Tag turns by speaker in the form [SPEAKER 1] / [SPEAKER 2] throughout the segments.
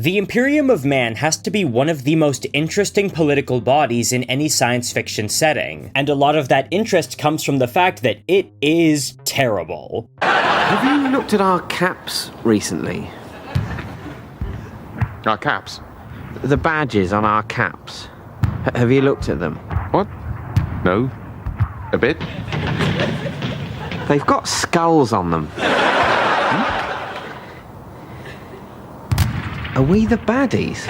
[SPEAKER 1] The Imperium of Man has to be one of the most interesting political bodies in any science fiction setting, and a lot of that interest comes from the fact that it is terrible.
[SPEAKER 2] Have you looked at our caps recently?
[SPEAKER 3] Our caps?
[SPEAKER 2] The badges on our caps. Have you looked at them?
[SPEAKER 3] What? No. A bit?
[SPEAKER 2] They've got skulls on them. Are we the baddies?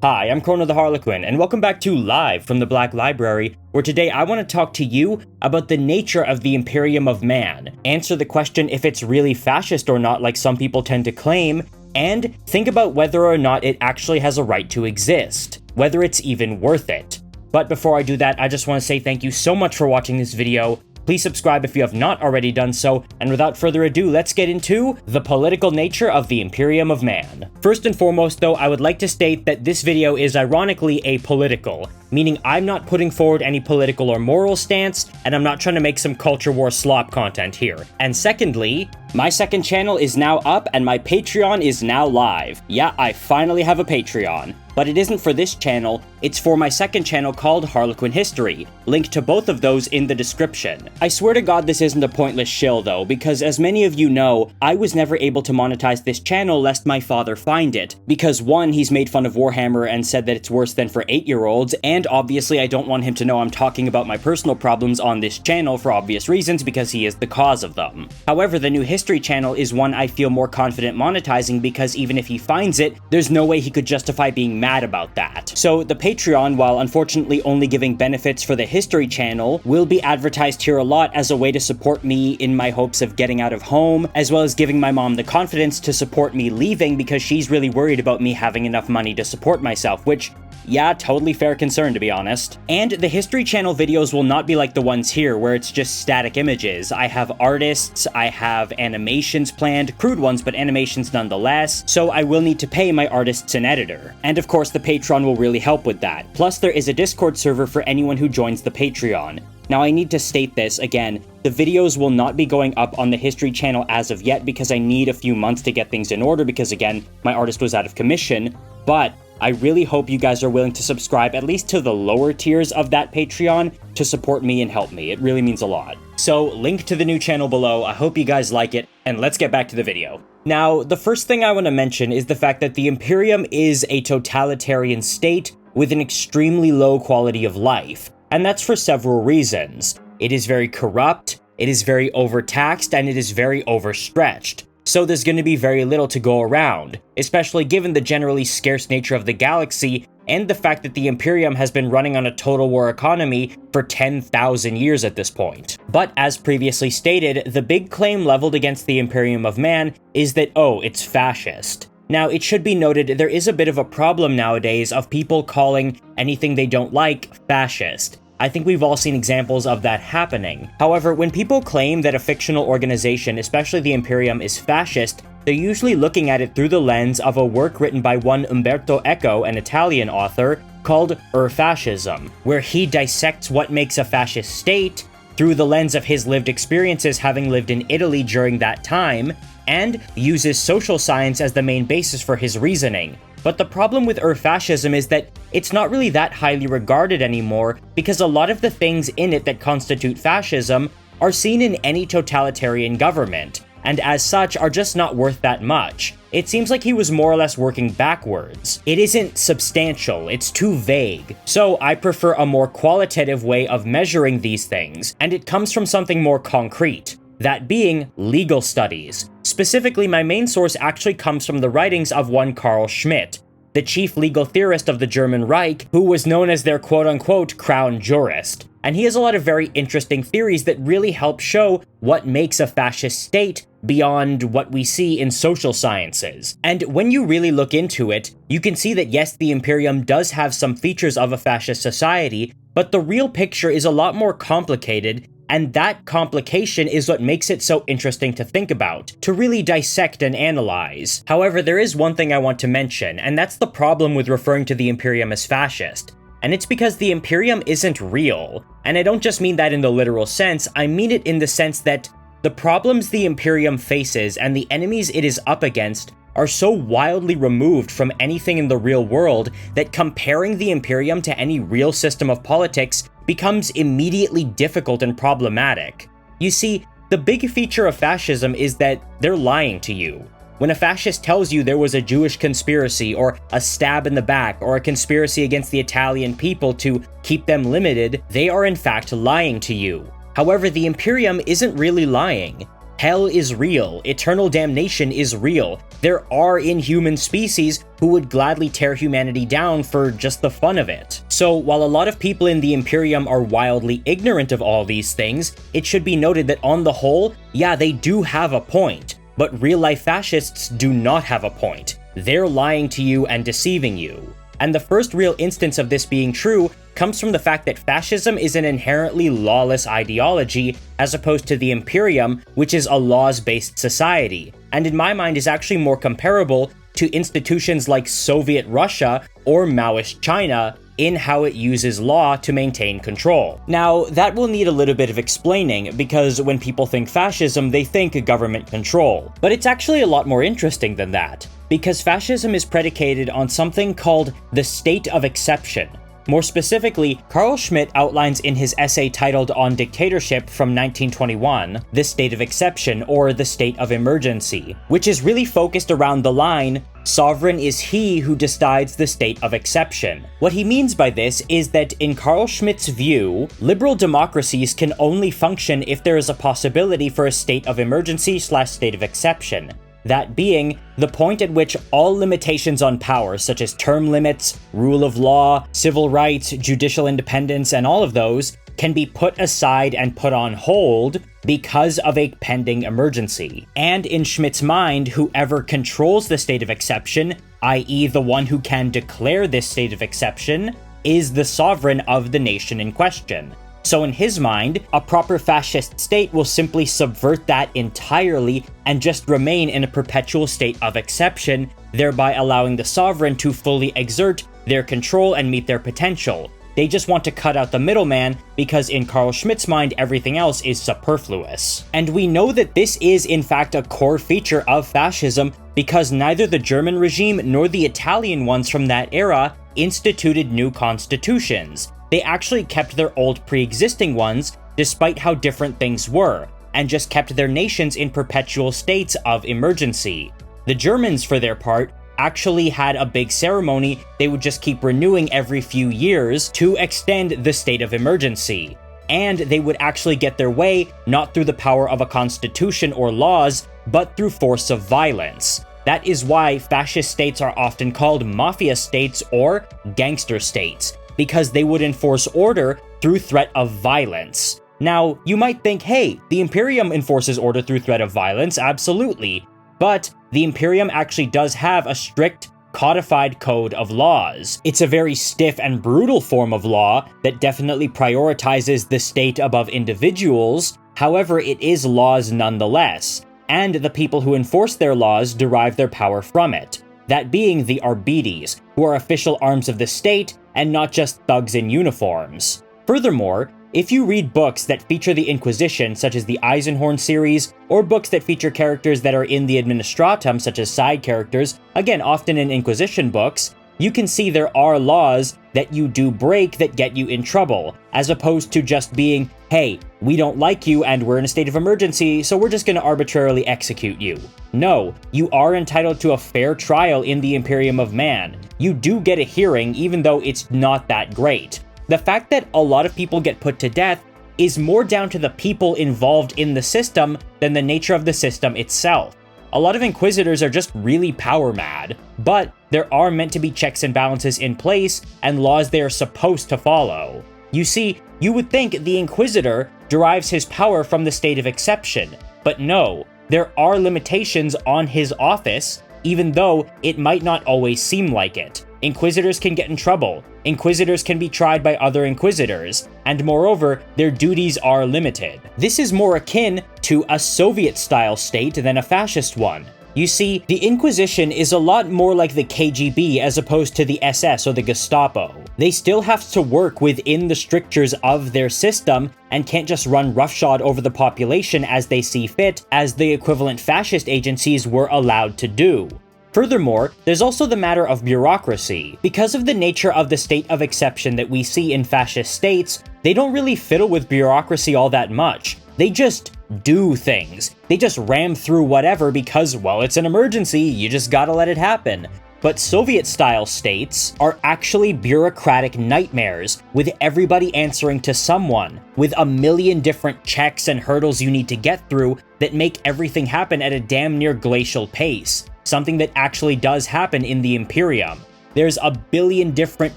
[SPEAKER 1] Hi, I'm Chrono the Harlequin, and welcome back to Live from the Black Library, where today I want to talk to you about the nature of the Imperium of Man, answer the question if it's really fascist or not like some people tend to claim, and think about whether or not it actually has a right to exist, whether it's even worth it. But before I do that, I just want to say thank you so much for watching this video. Please subscribe if you have not already done so, and without further ado, let's get into the political nature of the Imperium of Man. First and foremost though, I would like to state that this video is ironically apolitical, meaning I'm not putting forward any political or moral stance, and I'm not trying to make some culture war slop content here. And secondly, my second channel is now up and my Patreon is now live. Yeah, I finally have a Patreon. But it isn't for this channel, it's for my second channel called Harlequin History. Link to both of those in the description. I swear to God this isn't a pointless shill though, because as many of you know, I was never able to monetize this channel lest my father find it. Because one, he's made fun of Warhammer and said that it's worse than for 8-year-olds, and obviously I don't want him to know I'm talking about my personal problems on this channel for obvious reasons because he is the cause of them. However, the new history channel is one I feel more confident monetizing because even if he finds it, there's no way he could justify being mad about that. So the Patreon, while unfortunately only giving benefits for the history channel, will be advertised here a lot as a way to support me in my hopes of getting out of home, as well as giving my mom the confidence to support me leaving because she's really worried about me having enough money to support myself, which, yeah, totally fair concern to be honest. And the History Channel videos will not be like the ones here where it's just static images. I have artists, I have animations planned, crude ones but animations nonetheless, so I will need to pay my artists and editor. And of course the Patreon will really help with that. Plus there is a Discord server for anyone who joins the Patreon. Now I need to state this again, the videos will not be going up on the History Channel as of yet because I need a few months to get things in order because again, my artist was out of commission, but I really hope you guys are willing to subscribe at least to the lower tiers of that Patreon to support me and help me. It really means a lot. So, link to the new channel below, I hope you guys like it, and let's get back to the video. Now, the first thing I want to mention is the fact that the Imperium is a totalitarian state with an extremely low quality of life, and that's for several reasons. It is very corrupt, it is very overtaxed, and it is very overstretched. So there's going to be very little to go around, especially given the generally scarce nature of the galaxy and the fact that the Imperium has been running on a total war economy for 10,000 years at this point. But as previously stated, the big claim leveled against the Imperium of Man is that, oh, it's fascist. Now, it should be noted there is a bit of a problem nowadays of people calling anything they don't like fascist. I think we've all seen examples of that happening. However, when people claim that a fictional organization, especially the Imperium, is fascist, they're usually looking at it through the lens of a work written by one Umberto Eco, an Italian author, called Fascism, where he dissects what makes a fascist state through the lens of his lived experiences having lived in Italy during that time, and uses social science as the main basis for his reasoning. But the problem with fascism is that it's not really that highly regarded anymore because a lot of the things in it that constitute fascism are seen in any totalitarian government, and as such are just not worth that much. It seems like he was more or less working backwards. It isn't substantial, it's too vague. So I prefer a more qualitative way of measuring these things, and it comes from something more concrete. That being legal studies. Specifically, my main source actually comes from the writings of one Carl Schmitt, the chief legal theorist of the German Reich, who was known as their quote-unquote crown jurist. And he has a lot of very interesting theories that really help show what makes a fascist state beyond what we see in social sciences. And when you really look into it, you can see that yes, the Imperium does have some features of a fascist society, but the real picture is a lot more complicated. And that complication is what makes it so interesting to think about, to really dissect and analyze. However, there is one thing I want to mention, and that's the problem with referring to the Imperium as fascist. And it's because the Imperium isn't real. And I don't just mean that in the literal sense, I mean it in the sense that The problems the Imperium faces and the enemies it is up against are so wildly removed from anything in the real world that comparing the Imperium to any real system of politics becomes immediately difficult and problematic. You see, the big feature of fascism is that they're lying to you. When a fascist tells you there was a Jewish conspiracy, or a stab in the back, or a conspiracy against the Italian people to keep them limited, they are in fact lying to you. However, the Imperium isn't really lying. Hell is real, eternal damnation is real. There are inhuman species who would gladly tear humanity down for just the fun of it. So while a lot of people in the Imperium are wildly ignorant of all these things, it should be noted that on the whole, yeah, they do have a point. But real-life fascists do not have a point. They're lying to you and deceiving you. And the first real instance of this being true comes from the fact that fascism is an inherently lawless ideology, as opposed to the Imperium, which is a laws-based society, and in my mind is actually more comparable to institutions like Soviet Russia or Maoist China in how it uses law to maintain control. Now, that will need a little bit of explaining, because when people think fascism, they think government control. But it's actually a lot more interesting than that, because fascism is predicated on something called the state of exception. More specifically, Carl Schmitt outlines in his essay titled On Dictatorship from 1921, the state of exception, or the state of emergency, which is really focused around the line, "Sovereign is he who decides the state of exception." What he means by this is that in Carl Schmitt's view, liberal democracies can only function if there is a possibility for a state of emergency/state of exception. That being, the point at which all limitations on power, such as term limits, rule of law, civil rights, judicial independence, and all of those, can be put aside and put on hold because of a pending emergency. And in Schmitt's mind, whoever controls the state of exception, i.e. the one who can declare this state of exception, is the sovereign of the nation in question. So in his mind, a proper fascist state will simply subvert that entirely and just remain in a perpetual state of exception, thereby allowing the sovereign to fully exert their control and meet their potential. They just want to cut out the middleman because in Carl Schmitt's mind, everything else is superfluous. And we know that this is in fact a core feature of fascism because neither the German regime nor the Italian ones from that era instituted new constitutions. They actually kept their old pre-existing ones, despite how different things were, and just kept their nations in perpetual states of emergency. The Germans, for their part, actually had a big ceremony they would just keep renewing every few years to extend the state of emergency. And they would actually get their way, not through the power of a constitution or laws, but through force of violence. That is why fascist states are often called mafia states or gangster states, because they would enforce order through threat of violence. Now, you might think, hey, the Imperium enforces order through threat of violence, absolutely, but the Imperium actually does have a strict, codified code of laws. It's a very stiff and brutal form of law that definitely prioritizes the state above individuals, however, it is laws nonetheless, and the people who enforce their laws derive their power from it. That being the Arbetes, who are official arms of the state, and not just thugs in uniforms. Furthermore, if you read books that feature the Inquisition, such as the Eisenhorn series, or books that feature characters that are in the Administratum, such as side characters, again often in Inquisition books, you can see there are laws that you do break that get you in trouble, as opposed to just being, hey, we don't like you and we're in a state of emergency, so we're just going to arbitrarily execute you. No, you are entitled to a fair trial in the Imperium of Man. You do get a hearing, even though it's not that great. The fact that a lot of people get put to death is more down to the people involved in the system than the nature of the system itself. A lot of Inquisitors are just really power mad, but there are meant to be checks and balances in place and laws they are supposed to follow. You see, you would think the Inquisitor derives his power from the state of exception, but no, there are limitations on his office, even though it might not always seem like it. Inquisitors can get in trouble, Inquisitors can be tried by other Inquisitors, and moreover, their duties are limited. This is more akin to a Soviet-style state than a fascist one. You see, the Inquisition is a lot more like the KGB as opposed to the SS or the Gestapo. they still have to work within the strictures of their system and can't just run roughshod over the population as they see fit, as the equivalent fascist agencies were allowed to do. Furthermore, there's also the matter of bureaucracy. Because of the nature of the state of exception that we see in fascist states, they don't really fiddle with bureaucracy all that much. They just do things. They just ram through whatever because, well, it's an emergency, you just gotta let it happen. But Soviet-style states are actually bureaucratic nightmares, with everybody answering to someone, with a million different checks and hurdles you need to get through that make everything happen at a damn near glacial pace. Something that actually does happen in the Imperium. There's a billion different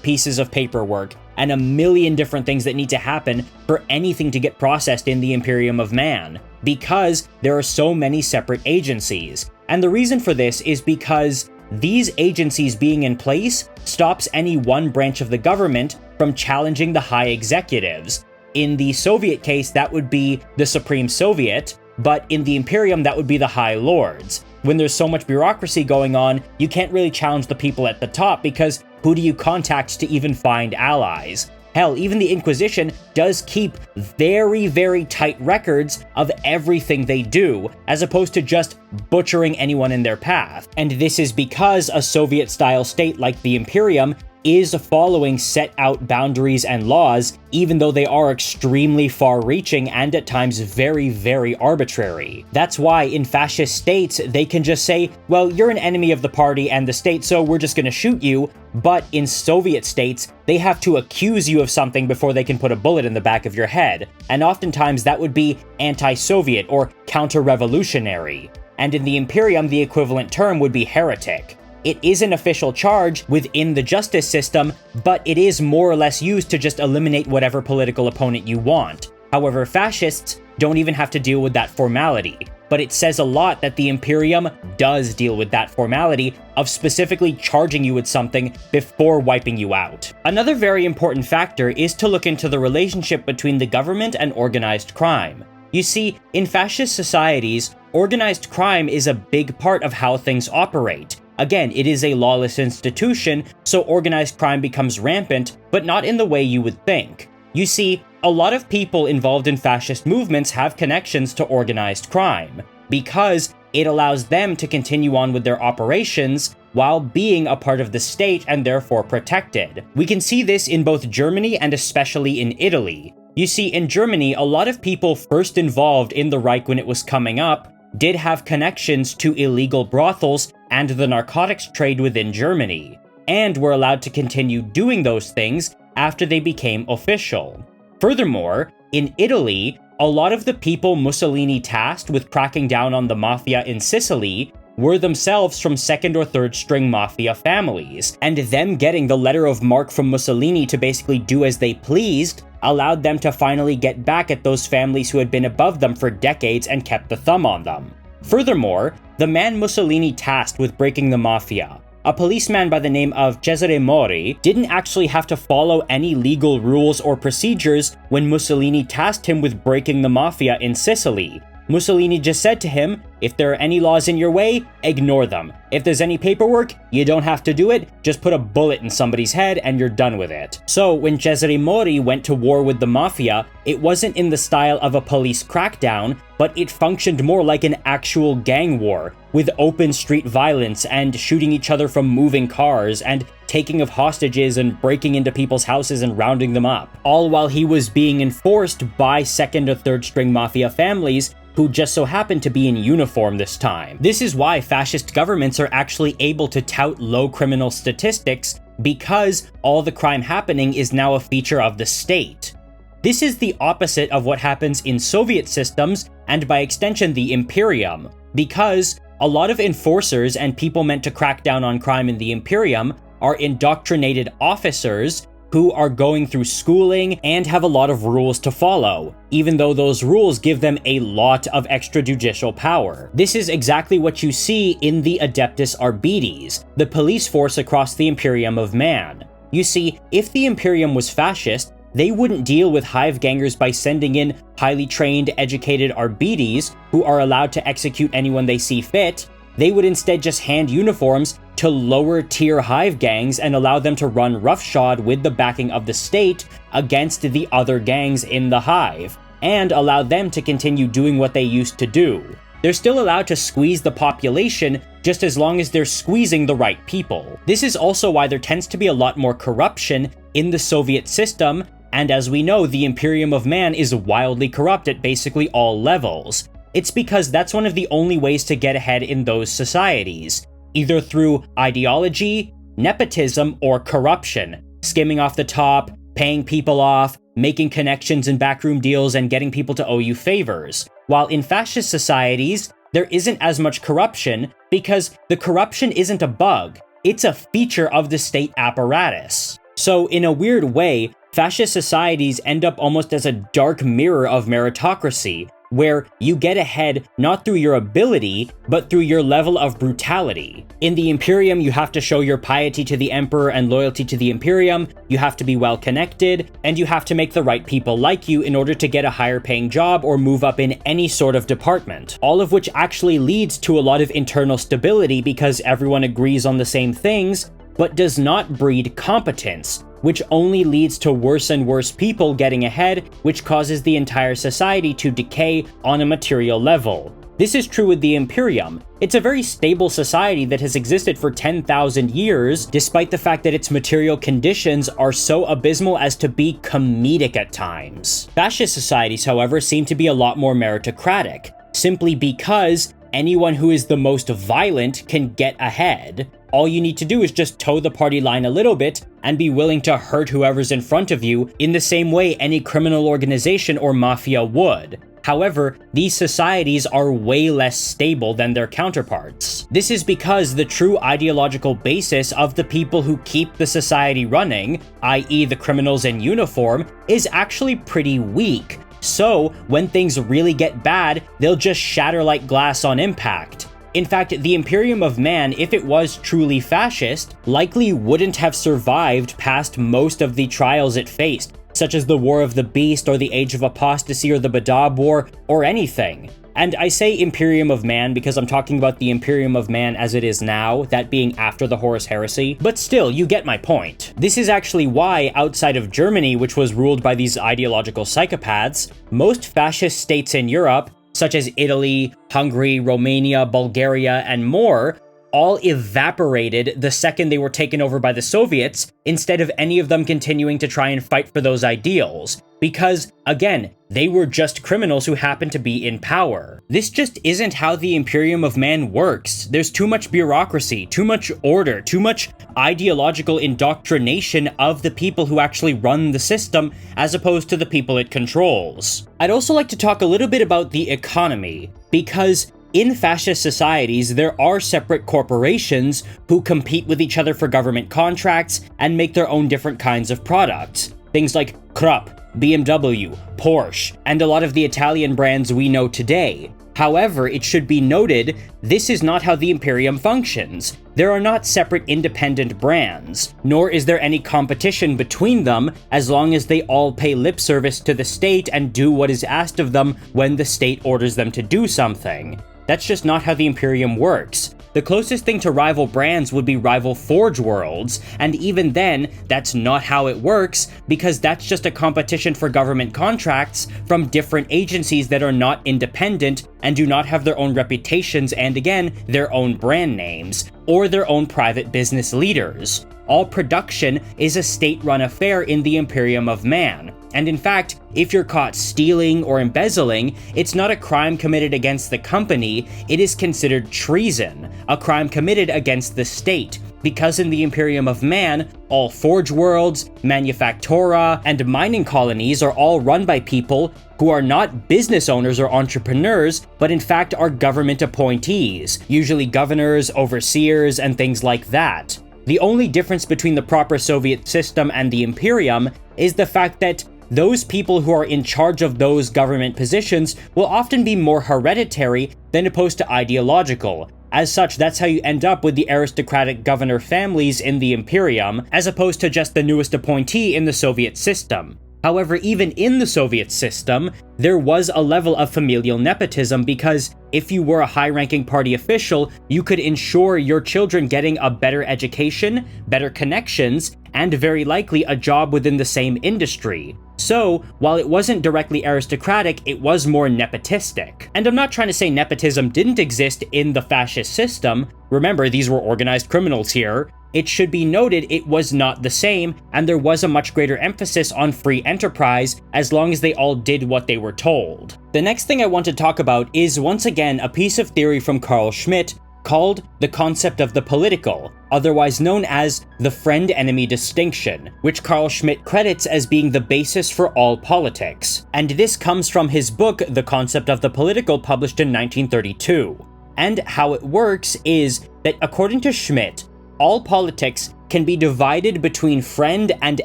[SPEAKER 1] pieces of paperwork and a million different things that need to happen for anything to get processed in the Imperium of Man, because there are so many separate agencies. And the reason for this is because these agencies being in place stops any one branch of the government from challenging the high executives. In the Soviet case, that would be the Supreme Soviet, but in the Imperium, that would be the High Lords. When there's so much bureaucracy going on, you can't really challenge the people at the top because who do you contact to even find allies? Hell, even the Inquisition does keep very, very tight records of everything they do, as opposed to just butchering anyone in their path. And this is because a Soviet-style state like the Imperium is following set out boundaries and laws, even though they are extremely far-reaching and at times very, very arbitrary. That's why in fascist states, they can just say, well, you're an enemy of the party and the state, so we're just gonna shoot you. But in Soviet states, they have to accuse you of something before they can put a bullet in the back of your head. And oftentimes that would be anti-Soviet or counter-revolutionary. And in the Imperium, the equivalent term would be heretic. It is an official charge within the justice system, but it is more or less used to just eliminate whatever political opponent you want. However, fascists don't even have to deal with that formality. But it says a lot that the Imperium does deal with that formality of specifically charging you with something before wiping you out. Another very important factor is to look into the relationship between the government and organized crime. You see, in fascist societies, organized crime is a big part of how things operate. Again, it is a lawless institution, so organized crime becomes rampant, but not in the way you would think. You see, a lot of people involved in fascist movements have connections to organized crime, because it allows them to continue on with their operations while being a part of the state and therefore protected. We can see this in both Germany and especially in Italy. You see, in Germany, a lot of people first involved in the Reich when it was coming up did have connections to illegal brothels and the narcotics trade within Germany, and were allowed to continue doing those things after they became official. Furthermore, in Italy, a lot of the people Mussolini tasked with cracking down on the mafia in Sicily were themselves from second or third string mafia families, and them getting the letter of marque from Mussolini to basically do as they pleased allowed them to finally get back at those families who had been above them for decades and kept the thumb on them. Furthermore, the man Mussolini tasked with breaking the mafia, a policeman by the name of Cesare Mori, didn't actually have to follow any legal rules or procedures when Mussolini tasked him with breaking the mafia in Sicily. Mussolini just said to him, if there are any laws in your way, ignore them. If there's any paperwork, you don't have to do it, just put a bullet in somebody's head and you're done with it. So when Cesare Mori went to war with the mafia, it wasn't in the style of a police crackdown, but it functioned more like an actual gang war, with open street violence and shooting each other from moving cars and taking of hostages and breaking into people's houses and rounding them up, all while he was being enforced by second or third string mafia families who just so happened to be in uniform this time. This is why fascist governments are actually able to tout low criminal statistics, because all the crime happening is now a feature of the state. This is the opposite of what happens in Soviet systems, and by extension the Imperium, because a lot of enforcers and people meant to crack down on crime in the Imperium are indoctrinated officers who are going through schooling and have a lot of rules to follow, even though those rules give them a lot of extrajudicial power. This is exactly what you see in the Adeptus Arbites, the police force across the Imperium of Man. You see, if the Imperium was fascist, they wouldn't deal with hive gangers by sending in highly trained, educated Arbites who are allowed to execute anyone they see fit. they would instead just hand uniforms to lower-tier hive gangs and allow them to run roughshod with the backing of the state against the other gangs in the hive, and allow them to continue doing what they used to do. They're still allowed to squeeze the population just as long as they're squeezing the right people. This is also why there tends to be a lot more corruption in the Soviet system, and as we know, the Imperium of Man is wildly corrupt at basically all levels. It's because that's one of the only ways to get ahead in those societies, either through ideology, nepotism, or corruption, skimming off the top, paying people off, making connections and backroom deals, and getting people to owe you favors. While in fascist societies, there isn't as much corruption because the corruption isn't a bug, it's a feature of the state apparatus. So in a weird way, fascist societies end up almost as a dark mirror of meritocracy, where you get ahead not through your ability, but through your level of brutality. In the Imperium, you have to show your piety to the Emperor and loyalty to the Imperium, you have to be well connected, and you have to make the right people like you in order to get a higher paying job or move up in any sort of department. All of which actually leads to a lot of internal stability because everyone agrees on the same things, but does not breed competence, which only leads to worse and worse people getting ahead, which causes the entire society to decay on a material level. This is true with the Imperium. It's a very stable society that has existed for 10,000 years, despite the fact that its material conditions are so abysmal as to be comedic at times. Fascist societies, however, seem to be a lot more meritocratic, simply because anyone who is the most violent can get ahead. All you need to do is just toe the party line a little bit and be willing to hurt whoever's in front of you in the same way any criminal organization or mafia would. However, these societies are way less stable than their counterparts. This is because the true ideological basis of the people who keep the society running, i.e. the criminals in uniform, is actually pretty weak. So, when things really get bad, they'll just shatter like glass on impact. In fact, the Imperium of Man, if it was truly fascist, likely wouldn't have survived past most of the trials it faced, such as the War of the Beast or the Age of Apostasy or the Badab War, or anything. And I say Imperium of Man because I'm talking about the Imperium of Man as it is now, that being after the Horus Heresy, but still, you get my point. This is actually why, outside of Germany, which was ruled by these ideological psychopaths, most fascist states in Europe, such as Italy, Hungary, Romania, Bulgaria, and more, all evaporated the second they were taken over by the Soviets, instead of any of them continuing to try and fight for those ideals. Because, again, they were just criminals who happened to be in power. This just isn't how the Imperium of Man works. There's too much bureaucracy, too much order, too much ideological indoctrination of the people who actually run the system, as opposed to the people it controls. I'd also like to talk a little bit about the economy, because in fascist societies, there are separate corporations who compete with each other for government contracts and make their own different kinds of products. Things like Krupp, BMW, Porsche, and a lot of the Italian brands we know today. However, it should be noted, this is not how the Imperium functions. There are not separate independent brands, nor is there any competition between them as long as they all pay lip service to the state and do what is asked of them when the state orders them to do something. That's just not how the Imperium works. The closest thing to rival brands would be rival Forge Worlds, and even then, that's not how it works, because that's just a competition for government contracts from different agencies that are not independent and do not have their own reputations and, again, their own brand names, or their own private business leaders. All production is a state-run affair in the Imperium of Man. And in fact, if you're caught stealing or embezzling, it's not a crime committed against the company, it is considered treason, a crime committed against the state, because in the Imperium of Man, all forge worlds, manufactura, and mining colonies are all run by people who are not business owners or entrepreneurs, but in fact are government appointees, usually governors, overseers, and things like that. The only difference between the proper Soviet system and the Imperium is the fact that those people who are in charge of those government positions will often be more hereditary than opposed to ideological. As such, that's how you end up with the aristocratic governor families in the Imperium, as opposed to just the newest appointee in the Soviet system. However, even in the Soviet system, there was a level of familial nepotism because if you were a high-ranking party official, you could ensure your children getting a better education, better connections, and very likely a job within the same industry. So, while it wasn't directly aristocratic, it was more nepotistic. And I'm not trying to say nepotism didn't exist in the fascist system. Remember, these were organized criminals here. It should be noted it was not the same, and there was a much greater emphasis on free enterprise as long as they all did what they were told. The next thing I want to talk about is once again a piece of theory from Carl Schmitt called the concept of the political, otherwise known as the friend-enemy distinction, which Carl Schmitt credits as being the basis for all politics. And this comes from his book, The Concept of the Political, published in 1932. And how it works is that according to Schmitt, all politics can be divided between friend and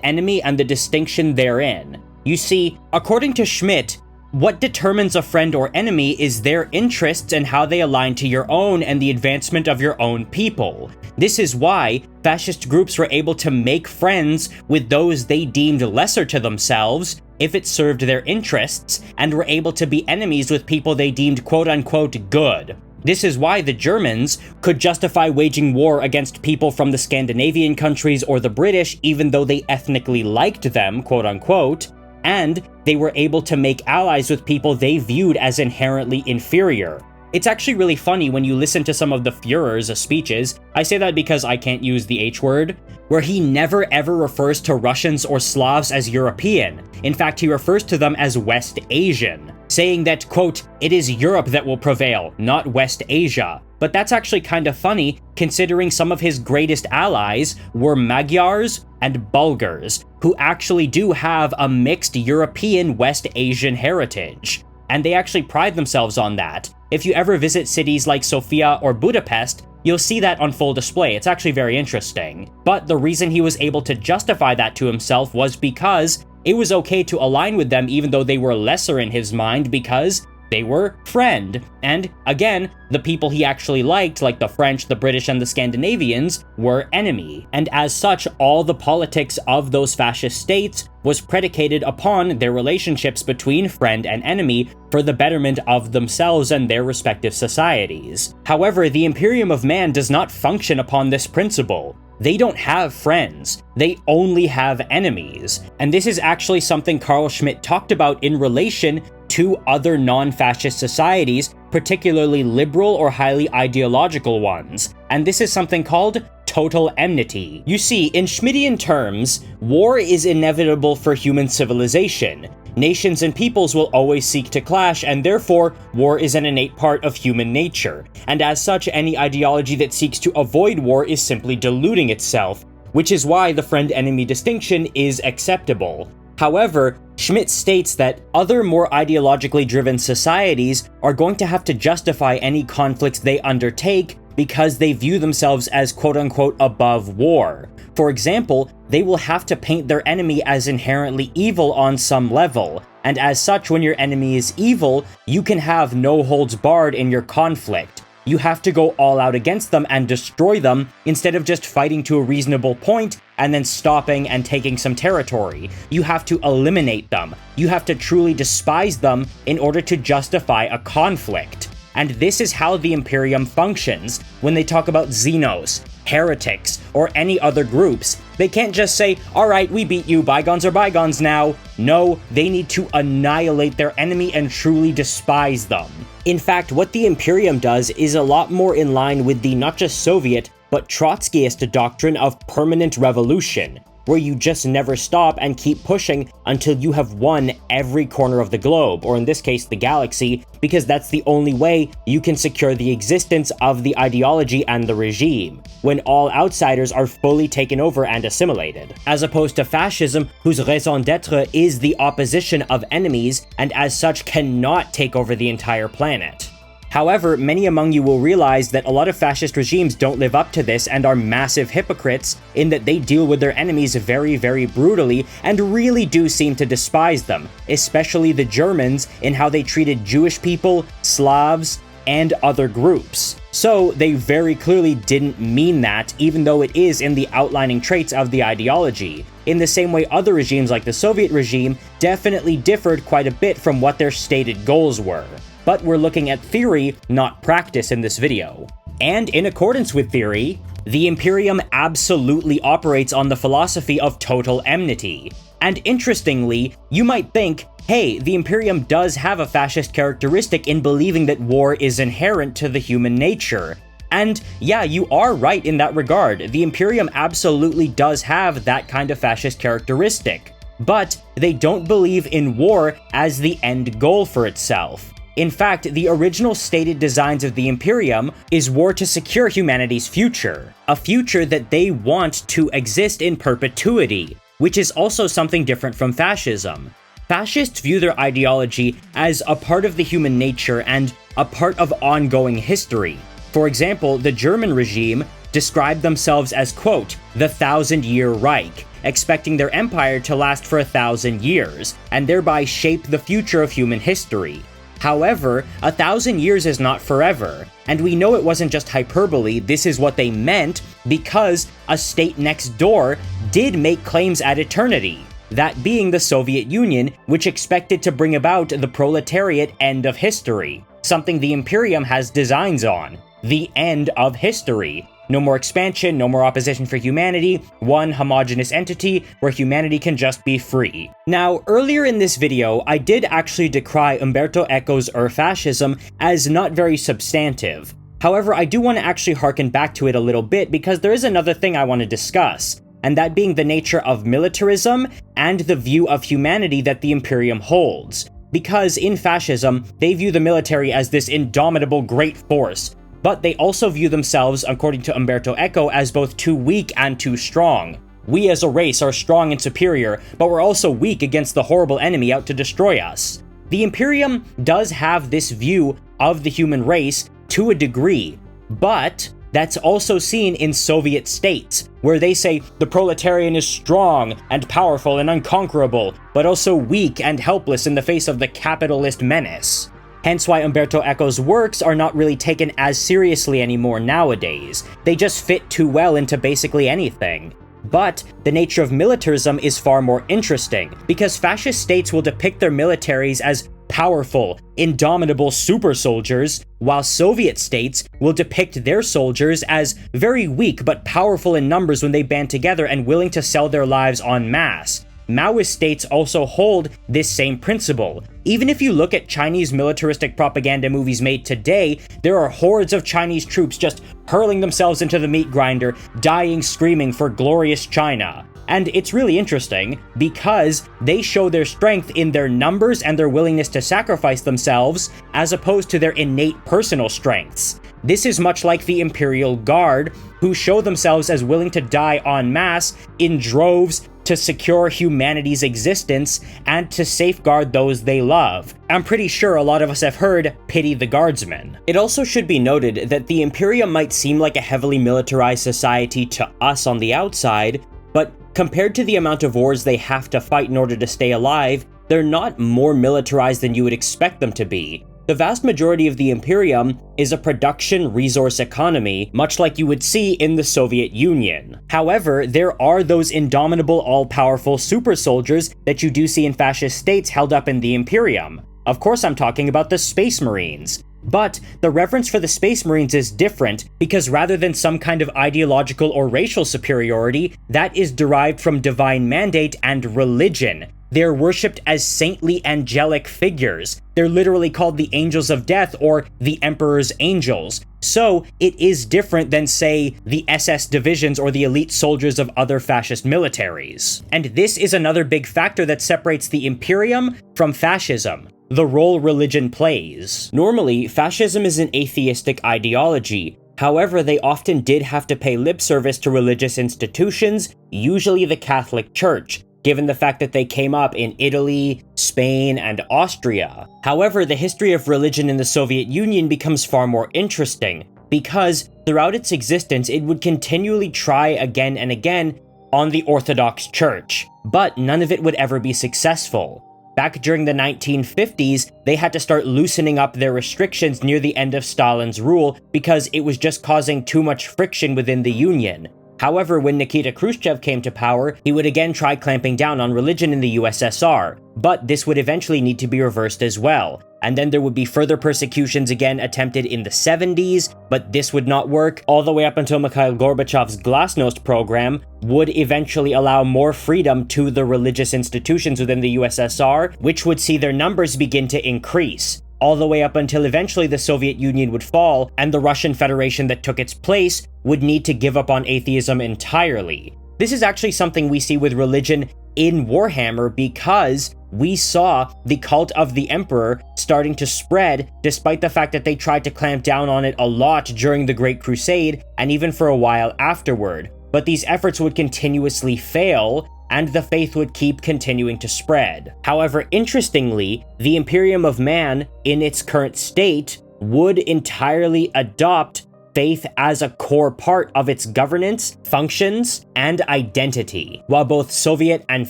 [SPEAKER 1] enemy and the distinction therein. You see, according to Schmitt, what determines a friend or enemy is their interests and how they align to your own and the advancement of your own people. This is why fascist groups were able to make friends with those they deemed lesser to themselves if it served their interests, and were able to be enemies with people they deemed quote-unquote good. This is why the Germans could justify waging war against people from the Scandinavian countries or the British even though they ethnically liked them, quote-unquote, and they were able to make allies with people they viewed as inherently inferior. It's actually really funny when you listen to some of the Führer's speeches, I say that because I can't use the H word, where he never ever refers to Russians or Slavs as European. In fact, he refers to them as West Asian, saying that, quote, "it is Europe that will prevail, not West Asia." But that's actually kind of funny, considering some of his greatest allies were Magyars and Bulgars, who actually do have a mixed European West Asian heritage. And they actually pride themselves on that. If you ever visit cities like Sofia or Budapest, you'll see that on full display. It's actually very interesting. But the reason he was able to justify that to himself was because it was okay to align with them even though they were lesser in his mind because they were friend. And again, the people he actually liked, like the French, the British, and the Scandinavians, were enemy. And as such, all the politics of those fascist states was predicated upon their relationships between friend and enemy for the betterment of themselves and their respective societies. However, the Imperium of Man does not function upon this principle. They don't have friends, they only have enemies. And this is actually something Carl Schmitt talked about in relation to other non-fascist societies, particularly liberal or highly ideological ones. And this is something called total enmity. You see, in Schmittian terms, war is inevitable for human civilization. Nations and peoples will always seek to clash, and therefore, war is an innate part of human nature. And as such, any ideology that seeks to avoid war is simply deluding itself, which is why the friend-enemy distinction is acceptable. However, Schmitt states that other more ideologically driven societies are going to have to justify any conflicts they undertake because they view themselves as quote-unquote above war. For example, they will have to paint their enemy as inherently evil on some level, and as such, when your enemy is evil, you can have no holds barred in your conflict. You have to go all out against them and destroy them instead of just fighting to a reasonable point and then stopping and taking some territory. You have to eliminate them. You have to truly despise them in order to justify a conflict. And this is how the Imperium functions when they talk about Xenos, heretics, or any other groups. They can't just say, alright, we beat you, bygones are bygones now. No, they need to annihilate their enemy and truly despise them. In fact, what the Imperium does is a lot more in line with the not just Soviet, but Trotskyist doctrine of permanent revolution, where you just never stop and keep pushing until you have won every corner of the globe, or in this case, the galaxy, because that's the only way you can secure the existence of the ideology and the regime, when all outsiders are fully taken over and assimilated. As opposed to fascism, whose raison d'etre is the opposition of enemies, and as such cannot take over the entire planet. However, many among you will realize that a lot of fascist regimes don't live up to this and are massive hypocrites in that they deal with their enemies very, very brutally and really do seem to despise them, especially the Germans in how they treated Jewish people, Slavs, and other groups. So they very clearly didn't mean that, even though it is in the outlining traits of the ideology, in the same way other regimes like the Soviet regime definitely differed quite a bit from what their stated goals were. But we're looking at theory, not practice in this video. And in accordance with theory, the Imperium absolutely operates on the philosophy of total enmity. And interestingly, you might think, hey, the Imperium does have a fascist characteristic in believing that war is inherent to the human nature. And yeah, you are right in that regard. The Imperium absolutely does have that kind of fascist characteristic. But they don't believe in war as the end goal for itself. In fact, the original stated designs of the Imperium is war to secure humanity's future, a future that they want to exist in perpetuity, which is also something different from fascism. Fascists view their ideology as a part of the human nature and a part of ongoing history. For example, the German regime described themselves as, quote, the 1,000-year Reich, expecting their empire to last for 1,000 years, and thereby shape the future of human history. However, 1,000 years is not forever, and we know it wasn't just hyperbole. This is what they meant because a state next door did make claims at eternity, that being the Soviet Union, which expected to bring about the proletariat end of history, something the Imperium has designs on, the end of history. No more expansion, no more opposition for humanity, one homogeneous entity where humanity can just be free. Now, earlier in this video, I did actually decry Umberto Eco's Fascism as not very substantive. However, I do want to actually harken back to it a little bit because there is another thing I want to discuss, and that being the nature of militarism and the view of humanity that the Imperium holds. Because in fascism, they view the military as this indomitable great force, but they also view themselves, according to Umberto Eco, as both too weak and too strong. We as a race are strong and superior, but we're also weak against the horrible enemy out to destroy us. The Imperium does have this view of the human race to a degree, but that's also seen in Soviet states, where they say the proletarian is strong and powerful and unconquerable, but also weak and helpless in the face of the capitalist menace. Hence why Umberto Eco's works are not really taken as seriously anymore nowadays. They just fit too well into basically anything. But the nature of militarism is far more interesting, because fascist states will depict their militaries as powerful, indomitable super soldiers, while Soviet states will depict their soldiers as very weak but powerful in numbers when they band together and willing to sell their lives en masse. Maoist states also hold this same principle. Even if you look at Chinese militaristic propaganda movies made today, there are hordes of Chinese troops just hurling themselves into the meat grinder, dying screaming for glorious China. And it's really interesting because they show their strength in their numbers and their willingness to sacrifice themselves, as opposed to their innate personal strengths. This is much like the Imperial Guard, who show themselves as willing to die en masse in droves to secure humanity's existence and to safeguard those they love. I'm pretty sure a lot of us have heard, "Pity the Guardsmen." It also should be noted that the Imperium might seem like a heavily militarized society to us on the outside, but compared to the amount of wars they have to fight in order to stay alive, they're not more militarized than you would expect them to be. The vast majority of the Imperium is a production resource economy, much like you would see in the Soviet Union. However, there are those indomitable, all-powerful super soldiers that you do see in fascist states held up in the Imperium. Of course, I'm talking about the Space Marines. But the reference for the Space Marines is different because rather than some kind of ideological or racial superiority, that is derived from divine mandate and religion. They're worshipped as saintly angelic figures. They're literally called the Angels of Death or the Emperor's Angels. So it is different than, say, the SS divisions or the elite soldiers of other fascist militaries. And this is another big factor that separates the Imperium from fascism: the role religion plays. Normally, fascism is an atheistic ideology. However, they often did have to pay lip service to religious institutions, usually the Catholic Church, given the fact that they came up in Italy, Spain, and Austria. However, the history of religion in the Soviet Union becomes far more interesting, because throughout its existence, it would continually try again and again on the Orthodox Church, but none of it would ever be successful. Back during the 1950s, they had to start loosening up their restrictions near the end of Stalin's rule because it was just causing too much friction within the Union. However, when Nikita Khrushchev came to power, he would again try clamping down on religion in the USSR, but this would eventually need to be reversed as well. And then there would be further persecutions again attempted in the 70s, but this would not work, all the way up until Mikhail Gorbachev's Glasnost program would eventually allow more freedom to the religious institutions within the USSR, which would see their numbers begin to increase, all the way up until eventually the Soviet Union would fall, and the Russian Federation that took its place would need to give up on atheism entirely. This is actually something we see with religion in Warhammer because we saw the cult of the Emperor starting to spread despite the fact that they tried to clamp down on it a lot during the Great Crusade and even for a while afterward. But these efforts would continuously fail, and the faith would keep continuing to spread. However, interestingly, the Imperium of Man, in its current state, would entirely adopt faith as a core part of its governance, functions, and identity, while both Soviet and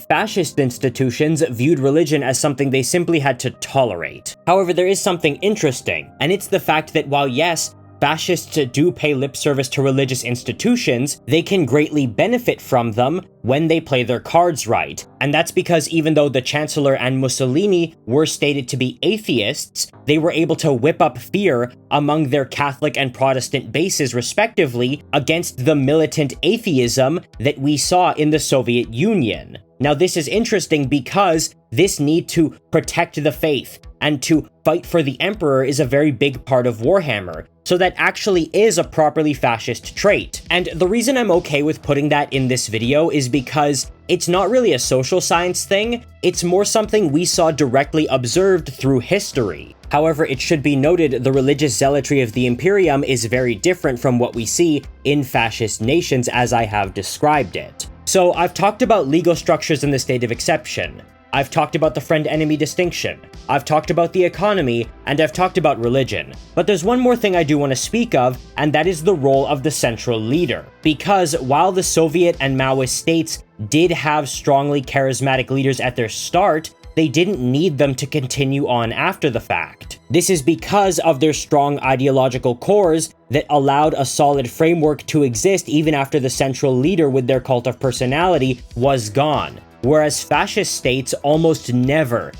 [SPEAKER 1] fascist institutions viewed religion as something they simply had to tolerate. However, there is something interesting, and it's the fact that while yes, fascists do pay lip service to religious institutions, they can greatly benefit from them when they play their cards right. And that's because even though the Chancellor and Mussolini were stated to be atheists, they were able to whip up fear among their Catholic and Protestant bases respectively against the militant atheism that we saw in the Soviet Union. Now this is interesting because this need to protect the faith and to fight for the Emperor is a very big part of Warhammer. So that actually is a properly fascist trait. And the reason I'm okay with putting that in this video is because it's not really a social science thing, it's more something we saw directly observed through history. However, it should be noted the religious zealotry of the Imperium is very different from what we see in fascist nations as I have described it. So I've talked about legal structures in the state of exception. I've talked about the friend-enemy distinction, I've talked about the economy, and I've talked about religion. But there's one more thing I do want to speak of, and that is the role of the central leader. Because while the Soviet and Maoist states did have strongly charismatic leaders at their start, they didn't need them to continue on after the fact. This is because of their strong ideological cores that allowed a solid framework to exist even after the central leader with their cult of personality was gone. Whereas fascist states almost never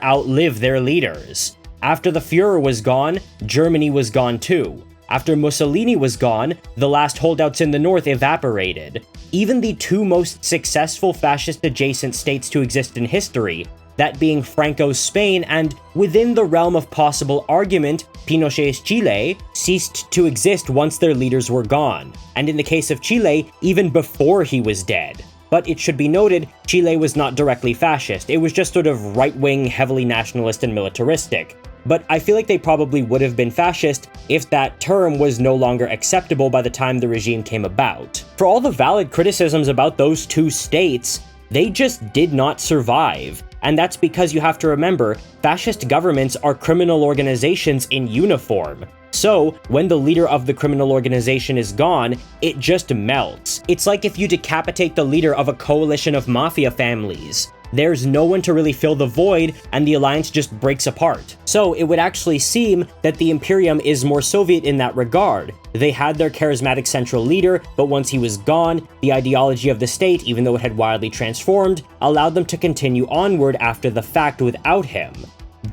[SPEAKER 1] outlive their leaders. After the Führer was gone, Germany was gone too. After Mussolini was gone, the last holdouts in the north evaporated. Even the two most successful fascist-adjacent states to exist in history, that being Franco's Spain and, within the realm of possible argument, Pinochet's Chile, ceased to exist once their leaders were gone. And in the case of Chile, even before he was dead. But it should be noted, Chile was not directly fascist, it was just sort of right-wing, heavily nationalist and militaristic. But I feel like they probably would have been fascist if that term was no longer acceptable by the time the regime came about. For all the valid criticisms about those two states, they just did not survive. And that's because you have to remember, fascist governments are criminal organizations in uniform. So, when the leader of the criminal organization is gone, it just melts. It's like if you decapitate the leader of a coalition of mafia families. There's no one to really fill the void, and the alliance just breaks apart. So, it would actually seem that the Imperium is more Soviet in that regard. They had their charismatic central leader, but once he was gone, the ideology of the state, even though it had wildly transformed, allowed them to continue onward after the fact without him.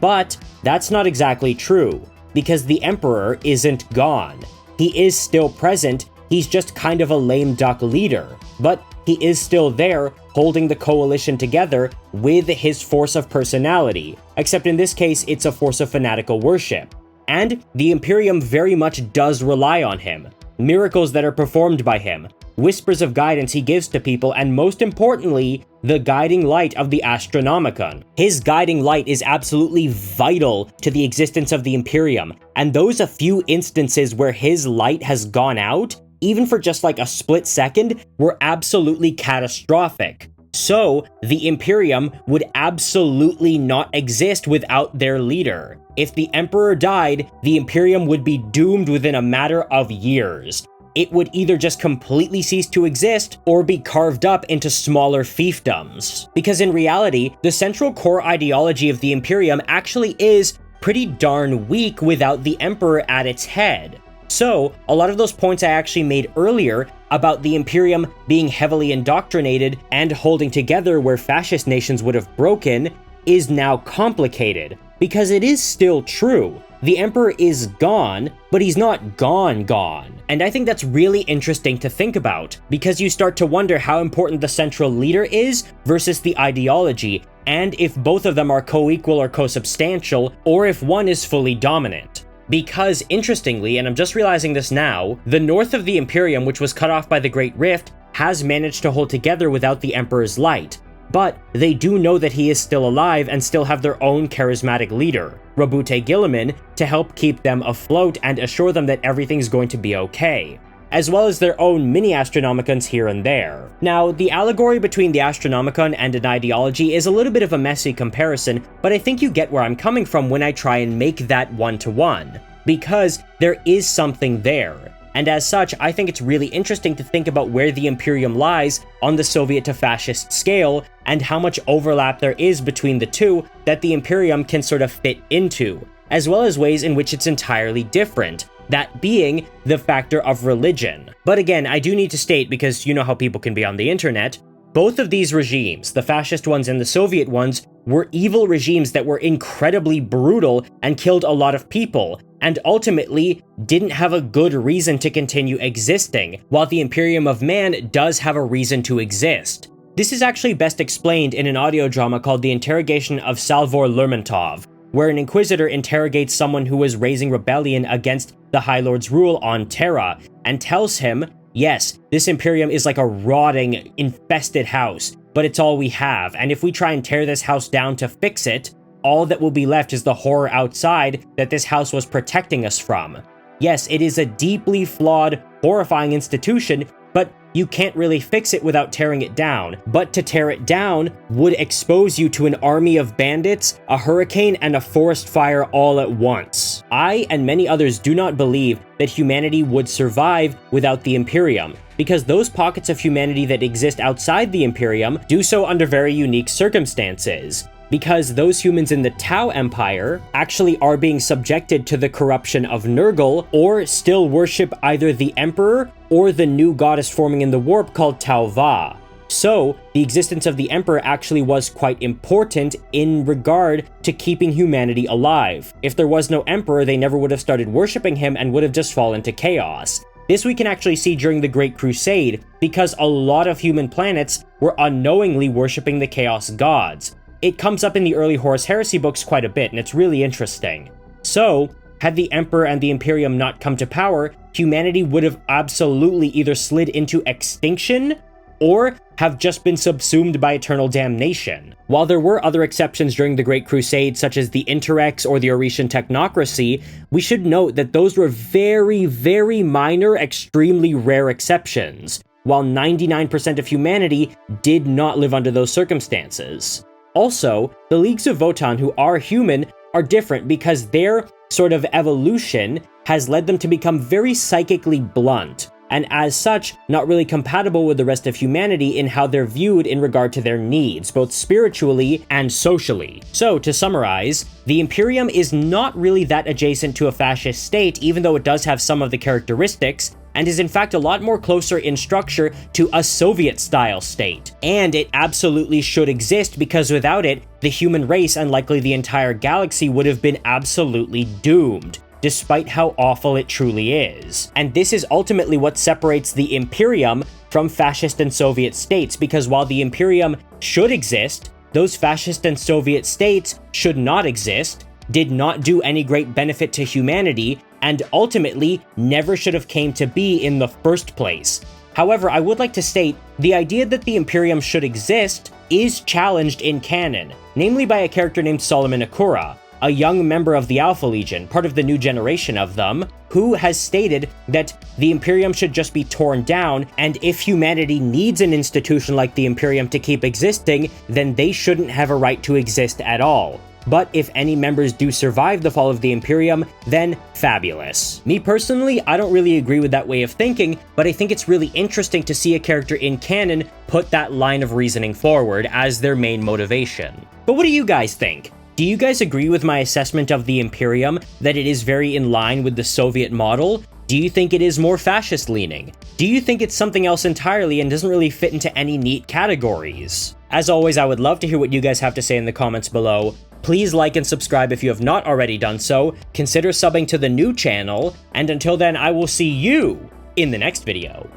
[SPEAKER 1] But that's not exactly true, because the Emperor isn't gone. He is still present, he's just kind of a lame duck leader, but he is still there, holding the coalition together with his force of personality, except in this case it's a force of fanatical worship. And the Imperium very much does rely on him. Miracles that are performed by him, whispers of guidance he gives to people, and most importantly, the guiding light of the Astronomicon. His guiding light is absolutely vital to the existence of the Imperium, and those a few instances where his light has gone out, even for just like a split second, were absolutely catastrophic. So, the Imperium would absolutely not exist without their leader. If the Emperor died, the Imperium would be doomed within a matter of years. it would either just completely cease to exist or be carved up into smaller fiefdoms. Because in reality, the central core ideology of the Imperium actually is pretty darn weak without the Emperor at its head. So, a lot of those points I actually made earlier about the Imperium being heavily indoctrinated and holding together where fascist nations would have broken is now complicated, because it is still true. The Emperor is gone, but he's not gone. And I think that's really interesting to think about, because you start to wonder how important the central leader is versus the ideology, and if both of them are co-equal or co-substantial, or if one is fully dominant. Because, interestingly, and I'm just realizing this now, the north of the Imperium, which was cut off by the Great Rift, has managed to hold together without the Emperor's light. But they do know that he is still alive and still have their own charismatic leader, Rabute Gilliman, to help keep them afloat and assure them that everything's going to be okay, as well as their own mini-Astronomicons here and there. Now, the allegory between the Astronomicon and an ideology is a little bit of a messy comparison, but I think you get where I'm coming from when I try and make that one-to-one, because there is something there. And as such, I think it's really interesting to think about where the Imperium lies on the Soviet to fascist scale, and how much overlap there is between the two that the Imperium can sort of fit into, as well as ways in which it's entirely different, that being the factor of religion. But again, I do need to state, because you know how people can be on the internet, both of these regimes, the fascist ones and the Soviet ones, were evil regimes that were incredibly brutal and killed a lot of people, and ultimately didn't have a good reason to continue existing, while the Imperium of Man does have a reason to exist. This is actually best explained in an audio drama called The Interrogation of Salvor Lermontov, where an inquisitor interrogates someone who was raising rebellion against the High Lord's rule on Terra, and tells him, yes, this Imperium is like a rotting, infested house, but it's all we have, and if we try and tear this house down to fix it, all that will be left is the horror outside that this house was protecting us from. Yes, it is a deeply flawed, horrifying institution, but you can't really fix it without tearing it down. But to tear it down would expose you to an army of bandits, a hurricane, and a forest fire all at once. I and many others do not believe that humanity would survive without the Imperium, because those pockets of humanity that exist outside the Imperium do so under very unique circumstances. Because those humans in the Tau Empire actually are being subjected to the corruption of Nurgle, or still worship either the Emperor or the new goddess forming in the warp called Tau Va. So, the existence of the Emperor actually was quite important in regard to keeping humanity alive. If there was no Emperor, they never would have started worshipping him and would have just fallen to chaos. This we can actually see during the Great Crusade, because a lot of human planets were unknowingly worshipping the Chaos Gods. It comes up in the early Horus Heresy books quite a bit, and it's really interesting. So, had the Emperor and the Imperium not come to power, humanity would have absolutely either slid into extinction, or have just been subsumed by eternal damnation. While there were other exceptions during the Great Crusade, such as the Interrex or the Oretian Technocracy, we should note that those were very, very minor, extremely rare exceptions, while 99% of humanity did not live under those circumstances. Also, the Leagues of Votan who are human are different because their sort of evolution has led them to become very psychically blunt, and as such, not really compatible with the rest of humanity in how they're viewed in regard to their needs, both spiritually and socially. So, to summarize, the Imperium is not really that adjacent to a fascist state, even though it does have some of the characteristics, and is in fact a lot more closer in structure to a Soviet-style state. And it absolutely should exist, because without it, the human race and likely the entire galaxy would have been absolutely doomed, despite how awful it truly is. And this is ultimately what separates the Imperium from fascist and Soviet states, because while the Imperium should exist, those fascist and Soviet states should not exist, did not do any great benefit to humanity, and ultimately never should have came to be in the first place. However, I would like to state, the idea that the Imperium should exist is challenged in canon, namely by a character named Solomon Akura, a young member of the Alpha Legion, part of the new generation of them, who has stated that the Imperium should just be torn down, and if humanity needs an institution like the Imperium to keep existing, then they shouldn't have a right to exist at all. but if any members do survive the fall of the Imperium, then fabulous. Me personally, I don't really agree with that way of thinking, but I think it's really interesting to see a character in canon put that line of reasoning forward as their main motivation. But what do you guys think? Do you guys agree with my assessment of the Imperium, that it is very in line with the Soviet model? Do you think it is more fascist-leaning? Do you think it's something else entirely and doesn't really fit into any neat categories? As always, I would love to hear what you guys have to say in the comments below. Please like and subscribe if you have not already done so, consider subbing to the new channel, and until then, I will see you in the next video.